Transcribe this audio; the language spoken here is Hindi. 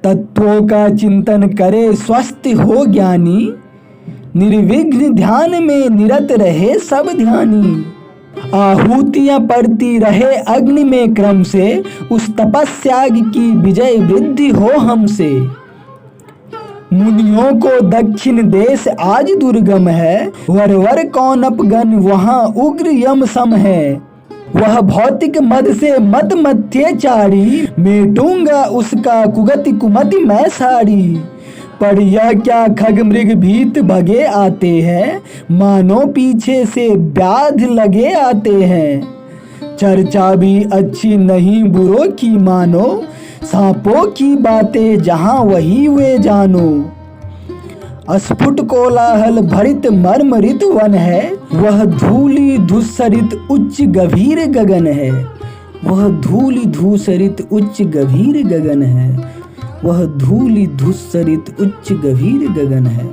तत्वों का चिंतन करे स्वस्थ हो ज्ञानी, निर्विघ्न ध्यान में निरत रहे सब ध्यानी। आहुतियां पड़ती रहे अग्नि में क्रम से, उस तपस्या की विजय वृद्धि हो हमसे। मुनियों को दक्षिण देश आज दुर्गम है, वर कौनपगण वहाँ उग्र यम सम है। वह भौतिक मद से मत मत्यचारी, मेटूंगा उसका कुगति कुमति मैं सारी। पर यह क्या खग मृग भीत भगे आते हैं, मानो पीछे से व्याध लगे आते हैं। चर्चा भी अच्छी नहीं बुरों की मानो, सांपों की बातें जहां वही वे जानो। अस्फुट कोलाहल भरित मर्मरित वन है, वह धूलि धूसरित उच्च गभीर गगन है। वह धूलि धूसरित उच्च गभीर गगन है। वह धूलि धूसरित उच्च गभीर गगन है।